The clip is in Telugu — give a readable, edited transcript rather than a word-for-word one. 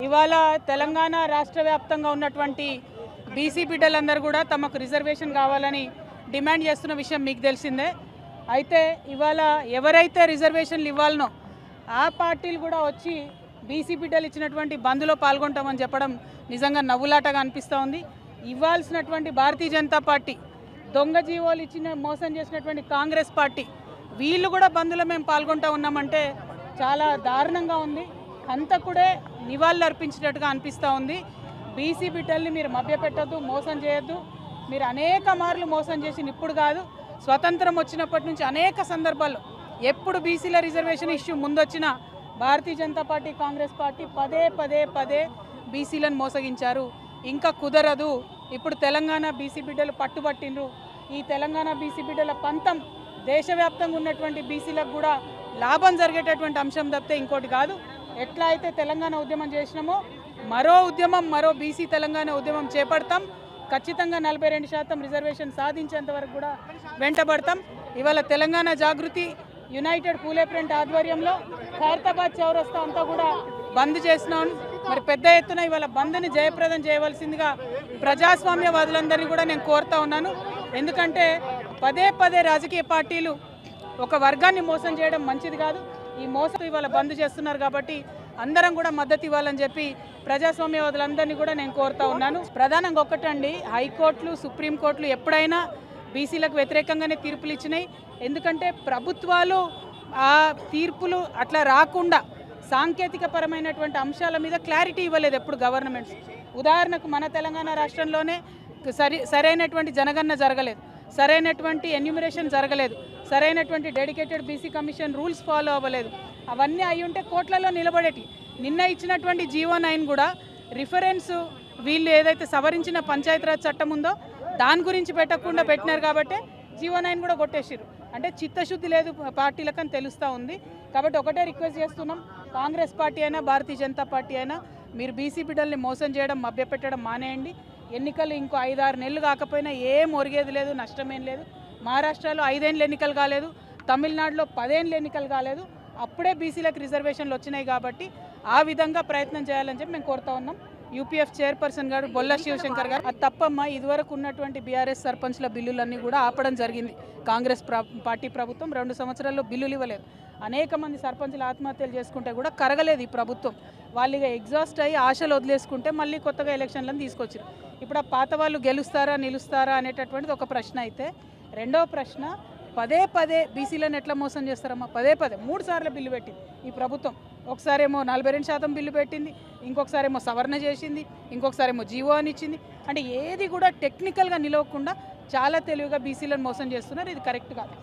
ఇవాళ తెలంగాణ రాష్ట్ర వ్యాప్తంగా ఉన్నటువంటి బీసీ బిడ్డలందరూ కూడా తమకు రిజర్వేషన్ కావాలని డిమాండ్ చేస్తున్న విషయం మీకు తెలిసిందే. అయితే ఇవాళ ఎవరైతే రిజర్వేషన్లు ఇవ్వాలనో ఆ పార్టీలు కూడా వచ్చి బీసీ బిడ్డలు ఇచ్చినటువంటి బంద్లో పాల్గొంటామని చెప్పడం నిజంగా నవ్వులాటగా అనిపిస్తూ ఉంది. ఇవ్వాల్సినటువంటి భారతీయ జనతా పార్టీ, దొంగ జీవోలు ఇచ్చిన మోసం చేసినటువంటి కాంగ్రెస్ పార్టీ, వీళ్ళు కూడా బంద్లో మేము పాల్గొంటూ ఉన్నామంటే చాలా దారుణంగా ఉంది. హంతకుడే నివాళులు అర్పించినట్టుగా అనిపిస్తూ ఉంది. బీసీ బిడ్డల్ని మీరు మభ్యపెట్టద్దు, మోసం చేయొద్దు. మీరు అనేక మార్లు మోసం చేసి ఇప్పుడు కాదు, స్వతంత్రం వచ్చినప్పటి నుంచి అనేక సందర్భాల్లో ఎప్పుడు బీసీల reservation issue ముందొచ్చినా Bharatiya Janata party, Congress party పదే బీసీలను మోసగించారు. ఇంకా కుదరదు. ఇప్పుడు తెలంగాణ బీసీ బిడ్డలు పట్టుబట్టిండ్రు. ఈ తెలంగాణ బీసీ బిడ్డల పంతం దేశవ్యాప్తంగా ఉన్నటువంటి బీసీలకు కూడా లాభం జరిగేటటువంటి అంశం తప్పితే ఇంకోటి కాదు. ఎట్లా అయితే తెలంగాణ ఉద్యమం చేసినామో మరో బీసీ తెలంగాణ ఉద్యమం చేపడతాం. ఖచ్చితంగా 42% రిజర్వేషన్ సాధించేంత వరకు కూడా వెంటబడతాం. ఇవాళ తెలంగాణ జాగృతి యునైటెడ్ పూలే ఫ్రంట్ ఆధ్వర్యంలో ఖైరతాబాద్ చౌరస్తా అంతా కూడా బంద్ చేసినాం. మరి పెద్ద ఎత్తున ఇవాళ బంద్ని జయప్రదం చేయవలసిందిగా ప్రజాస్వామ్యవాదులందరినీ కూడా నేను కోరుతా ఉన్నాను. ఎందుకంటే పదే రాజకీయ పార్టీలు ఒక వర్గాన్ని మోసం చేయడం మంచిది కాదు. ఈ మోసం ఇవాళ బంద్ చేస్తున్నారు కాబట్టి అందరం కూడా మద్దతు ఇవ్వాలని చెప్పి ప్రజాస్వామ్యవాదులందరినీ కూడా నేను కోరుతా ఉన్నాను. ప్రధానంగా ఒక్కటండి, హైకోర్టులు, సుప్రీంకోర్టులు ఎప్పుడైనా బీసీలకు వ్యతిరేకంగానే తీర్పులు ఇచ్చినాయి. ఎందుకంటే ప్రభుత్వాలు ఆ తీర్పులు అట్లా రాకుండా సాంకేతిక పరమైనటువంటి అంశాల మీద క్లారిటీ ఇవ్వలేదు ఎప్పుడు గవర్నమెంట్స్. ఉదాహరణకు మన తెలంగాణ రాష్ట్రంలోనే సరైనటువంటి జనగణన జరగలేదు, సరైనటువంటి ఎన్యూమరేషన్ జరగలేదు, సరైనటువంటి dedicated BC commission rules follow అవ్వలేదు. అవన్నీ అయి ఉంటే కోట్లలో నిలబడేటి. నిన్న ఇచ్చినటువంటి జీవో 9 కూడా రిఫరెన్స్ వీళ్ళు ఏదైతే సవరించిన పంచాయతీరాజ్ చట్టం ఉందో దాని గురించి పెట్టకుండా పెట్టినారు కాబట్టి జీవో 9 కూడా కొట్టేసారు. అంటే చిత్తశుద్ధి లేదు పార్టీలకని తెలుస్తూ ఉంది. కాబట్టి ఒకటే రిక్వెస్ట్ చేస్తున్నాం, కాంగ్రెస్ పార్టీ అయినా భారతీయ జనతా పార్టీ అయినా మీరు బీసీ బిడ్డల్ని మోసం చేయడం, మభ్యపెట్టడం మానేయండి. ఎన్నికలు ఇంకో 5-6 నెలలు కాకపోయినా ఏం ఒరిగేది లేదు, నష్టమేం లేదు. మహారాష్ట్రలో 5 ఏళ్ళు ఎన్నికలు కాలేదు, తమిళనాడులో 10 ఏళ్ళు ఎన్నికలు కాలేదు. అప్పుడే బీసీలకు రిజర్వేషన్లు వచ్చినాయి కాబట్టి ఆ విధంగా ప్రయత్నం చేయాలని చెప్పి మేము కోరుతా ఉన్నాం. యూపీఎఫ్ చైర్పర్సన్ గారు బొల్ల శివశంకర్ గారు అది తప్పమ్మా, ఇదివరకు ఉన్నటువంటి బీఆర్ఎస్ సర్పంచ్ల బిల్లులన్నీ కూడా ఆపడం జరిగింది. కాంగ్రెస్ పార్టీ ప్రభుత్వం 2 సంవత్సరాల్లో బిల్లులు ఇవ్వలేదు. అనేక మంది సర్పంచ్లు ఆత్మహత్యలు చేసుకుంటే కూడా కరగలేదు ఈ ప్రభుత్వం. వాళ్ళు ఇక ఎగ్జాస్ట్ అయ్యి ఆశలు వదిలేసుకుంటే మళ్ళీ కొత్తగా ఎలక్షన్లను తీసుకొచ్చారు. ఇప్పుడు ఆ పాత వాళ్ళు గెలుస్తారా నిలుస్తారా అనేటటువంటిది ఒక ప్రశ్న అయితే, రెండవ ప్రశ్న పదే బీసీలను ఎట్లా మోసం చేస్తారమ్మా? 3 సార్లు బిల్లు పెట్టింది ఈ ప్రభుత్వం. ఒకసారేమో 42% బిల్లు పెట్టింది, ఇంకొకసారేమో సవరణ చేసింది, ఇంకొకసారేమో జీవో అని ఇచ్చింది. అంటే ఏది కూడా టెక్నికల్గా నిలవకుండా చాలా తెలివిగా బీసీలను మోసం చేస్తున్నారు. ఇది కరెక్ట్ కాదు.